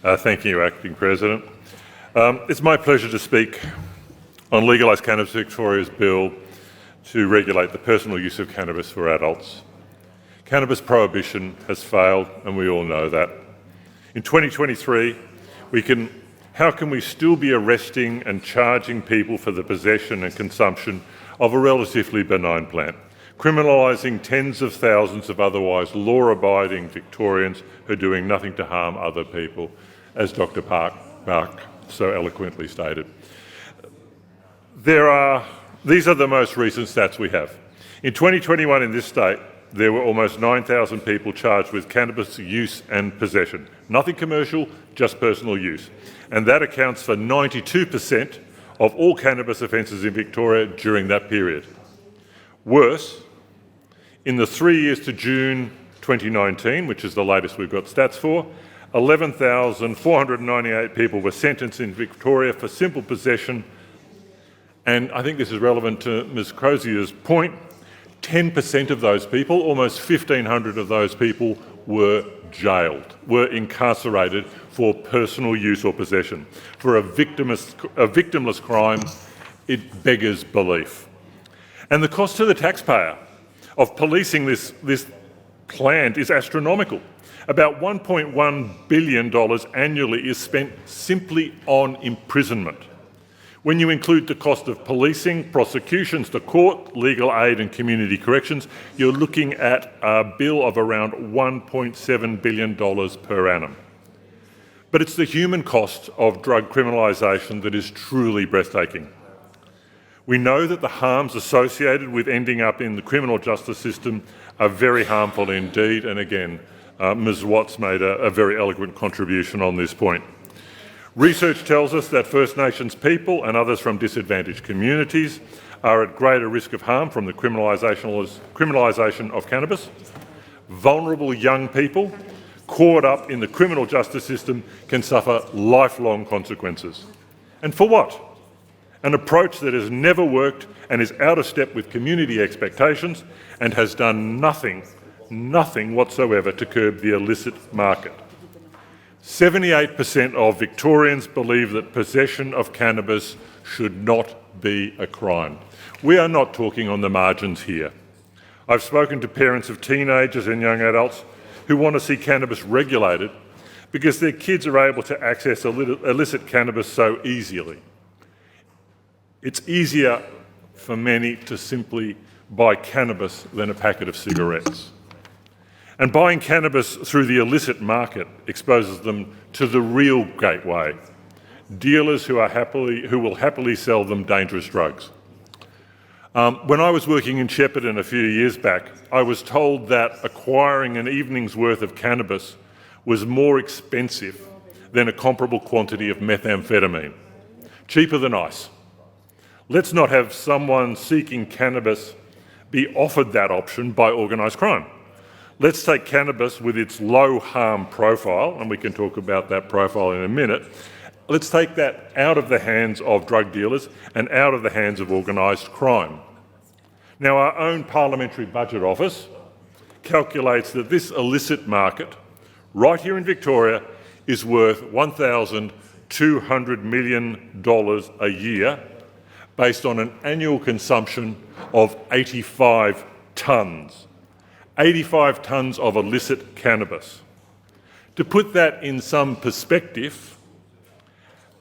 Thank you, Acting President. It's my pleasure to speak on Legalise Cannabis Victoria's bill to regulate the personal use of cannabis for adults. Cannabis prohibition has failed, and we all know that. In 2023, how can we still be arresting and charging people for the possession and consumption of a relatively benign plant, criminalising tens of thousands of otherwise law-abiding Victorians who are doing nothing to harm other people, as Dr. Park so eloquently stated? These are the most recent stats we have. In 2021 in this state, there were almost 9,000 people charged with cannabis use and possession. Nothing commercial, just personal use. And that accounts for 92% of all cannabis offences in Victoria during that period. Worse, in the 3 years to June 2019, which is the latest we've got stats for, 11,498 people were sentenced in Victoria for simple possession, and I think this is relevant to Ms Crozier's point, 10% of those people, almost 1,500 of those people, were jailed, were incarcerated for personal use or possession. For a victimless crime, it beggars belief. And the cost to the taxpayer of policing this plant is astronomical. About $1.1 billion annually is spent simply on imprisonment. When you include the cost of policing, prosecutions to court, legal aid and community corrections, you're looking at a bill of around $1.7 billion per annum. But it's the human cost of drug criminalisation that is truly breathtaking. We know that the harms associated with ending up in the criminal justice system are very harmful indeed, and again, Ms Watts made a very eloquent contribution on this point. Research tells us that First Nations people and others from disadvantaged communities are at greater risk of harm from the criminalisation of cannabis. Vulnerable young people caught up in the criminal justice system can suffer lifelong consequences. And for what? An approach that has never worked and is out of step with community expectations and has done nothing whatsoever to curb the illicit market. 78% of Victorians believe that possession of cannabis should not be a crime. We are not talking on the margins here. I've spoken to parents of teenagers and young adults who want to see cannabis regulated because their kids are able to access illicit cannabis so easily. It's easier for many to simply buy cannabis than a packet of cigarettes. And buying cannabis through the illicit market exposes them to the real gateway, dealers who will happily sell them dangerous drugs. When I was working in Shepparton a few years back, I was told that acquiring an evening's worth of cannabis was more expensive than a comparable quantity of methamphetamine. Cheaper than ice. Let's not have someone seeking cannabis be offered that option by organised crime. Let's take cannabis with its low harm profile, and we can talk about that profile in a minute. Let's take that out of the hands of drug dealers and out of the hands of organised crime. Now, our own Parliamentary Budget Office calculates that this illicit market, right here in Victoria, is worth $1,200 million a year, based on an annual consumption of 85 tonnes. 85 tonnes of illicit cannabis. To put that in some perspective,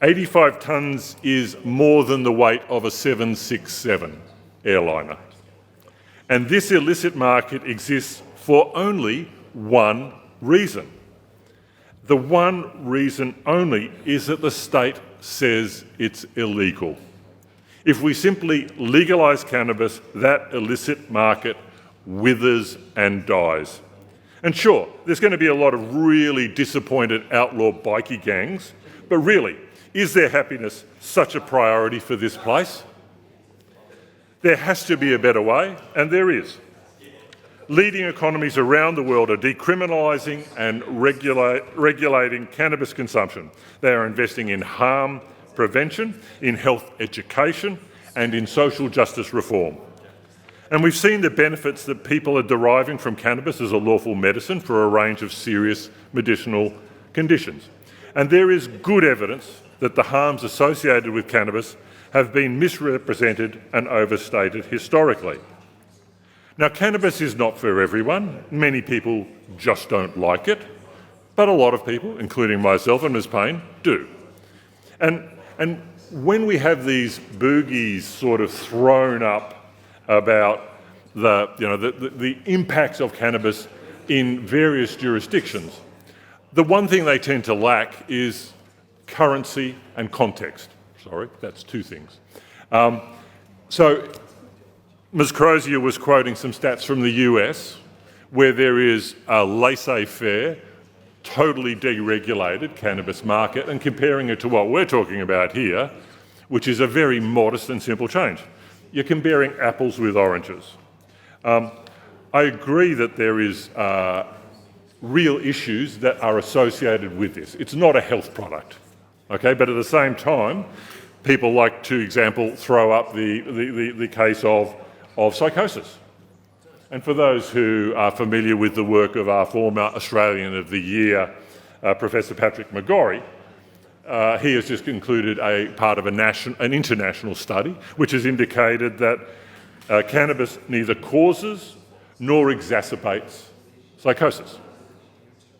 85 tonnes is more than the weight of a 767 airliner. And this illicit market exists for only one reason. The one reason only is that the state says it's illegal. If we simply legalise cannabis, that illicit market withers and dies. And sure, there's going to be a lot of really disappointed outlaw bikie gangs, but really, is their happiness such a priority for this place? There has to be a better way, and there is. Leading economies around the world are decriminalising and regulating cannabis consumption. They are investing in harm prevention, in health education, and in social justice reform. And we've seen the benefits that people are deriving from cannabis as a lawful medicine for a range of serious medicinal conditions. And there is good evidence that the harms associated with cannabis have been misrepresented and overstated historically. Now, cannabis is not for everyone. Many people just don't like it, but a lot of people, including myself and Ms. Payne, do. And when we have these boogies sort of thrown up about the impacts of cannabis in various jurisdictions, the one thing they tend to lack is currency and context. Sorry, that's two things. So Ms. Crozier was quoting some stats from the US where there is a laissez-faire, totally deregulated cannabis market, and comparing it to what we're talking about here, which is a very modest and simple change. You're comparing apples with oranges. I agree that there is real issues that are associated with this. It's not a health product, okay? But at the same time, people like to, example, throw up the case of psychosis. And for those who are familiar with the work of our former Australian of the Year, Professor Patrick McGorry, he has just concluded a part of an international study which has indicated that cannabis neither causes nor exacerbates psychosis.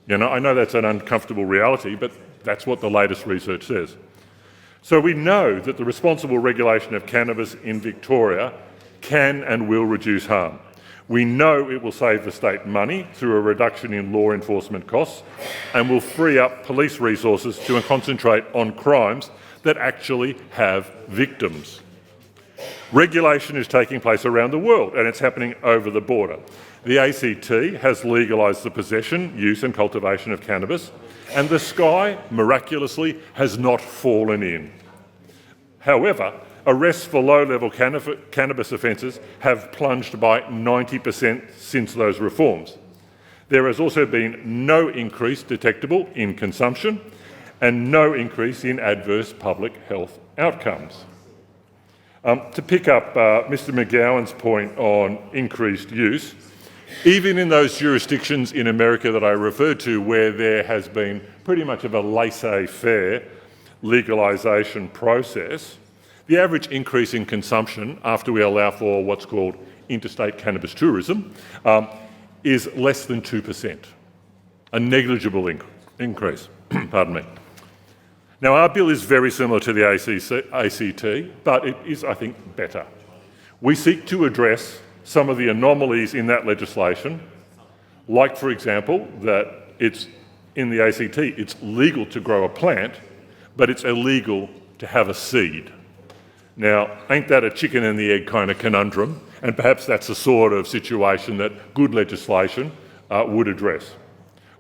You know, I know that's an uncomfortable reality, but that's what the latest research says. So we know that the responsible regulation of cannabis in Victoria can and will reduce harm. We know it will save the state money through a reduction in law enforcement costs and will free up police resources to concentrate on crimes that actually have victims. Regulation is taking place around the world and it's happening over the border. The ACT has legalised the possession, use and cultivation of cannabis, and the sky, miraculously, has not fallen in. However, arrests for low-level cannabis offences have plunged by 90% since those reforms. There has also been no increase detectable in consumption and no increase in adverse public health outcomes. To pick up Mr McGowan's point on increased use, even in those jurisdictions in America that I referred to where there has been pretty much of a laissez-faire legalisation process, the average increase in consumption after we allow for what's called interstate cannabis tourism is less than 2%, a negligible increase. Pardon me. Now, our bill is very similar to the ACT, but it is, I think, better. We seek to address some of the anomalies in that legislation, like, for example, that it's in the ACT, it's legal to grow a plant, but it's illegal to have a seed. Now, ain't that a chicken and the egg kind of conundrum? And perhaps that's the sort of situation that good legislation would address.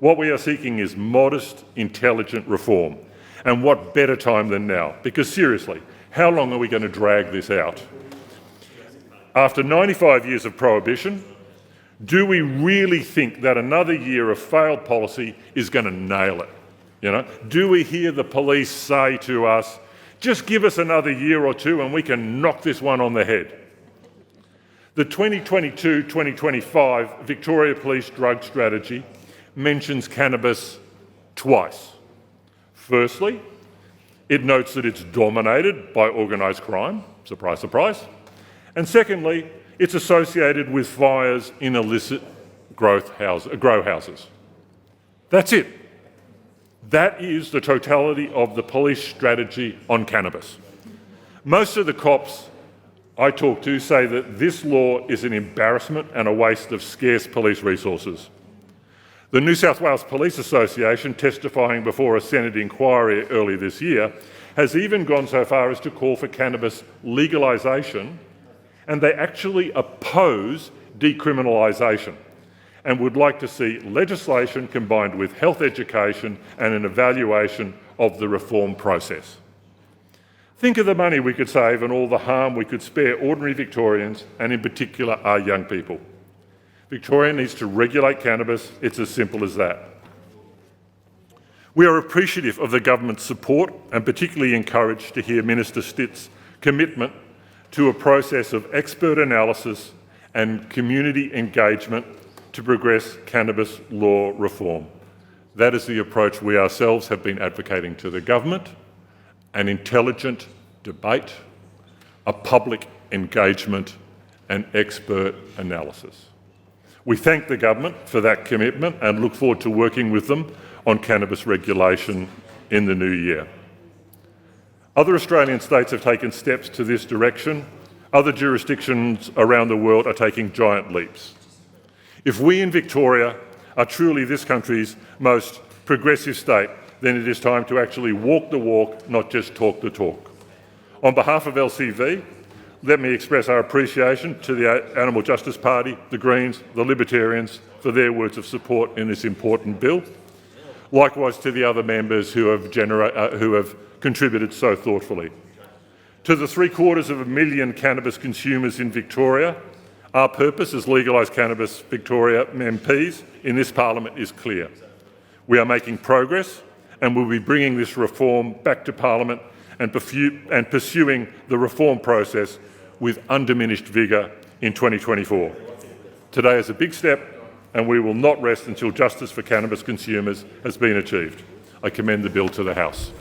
What we are seeking is modest, intelligent reform. And what better time than now? Because seriously, how long are we going to drag this out? After 95 years of prohibition, do we really think that another year of failed policy is going to nail it? You know, do we hear the police say to us, just give us another year or two and we can knock this one on the head? The 2022-2025 Victoria Police Drug Strategy mentions cannabis twice. Firstly, it notes that it's dominated by organised crime, surprise, surprise. And secondly, it's associated with fires in illicit grow houses. That's it. That is the totality of the police strategy on cannabis. Most of the cops I talk to say that this law is an embarrassment and a waste of scarce police resources. The New South Wales Police Association, testifying before a Senate inquiry early this year, has even gone so far as to call for cannabis legalisation, and they actually oppose decriminalisation and would like to see legislation combined with health education and an evaluation of the reform process. Think of the money we could save and all the harm we could spare ordinary Victorians, and in particular our young people. Victoria needs to regulate cannabis. It's as simple as that. We are appreciative of the government's support and particularly encouraged to hear Minister Stitt's commitment to a process of expert analysis and community engagement to progress cannabis law reform. That is the approach we ourselves have been advocating to the government: an intelligent debate, a public engagement and expert analysis. We thank the government for that commitment and look forward to working with them on cannabis regulation in the new year. Other Australian states have taken steps to this direction. Other jurisdictions around the world are taking giant leaps. If we in Victoria are truly this country's most progressive state, then it is time to actually walk the walk, not just talk the talk. On behalf of LCV, let me express our appreciation to the Animal Justice Party, the Greens, the Libertarians for their words of support in this important bill. Likewise to the other members who have contributed so thoughtfully. To the 750,000 cannabis consumers in Victoria, our purpose as Legalise Cannabis Victoria MPs in this parliament is clear. We are making progress and will be bringing this reform back to parliament and pursuing the reform process with undiminished vigour in 2024. Today is a big step, and we will not rest until justice for cannabis consumers has been achieved. I commend the bill to the House.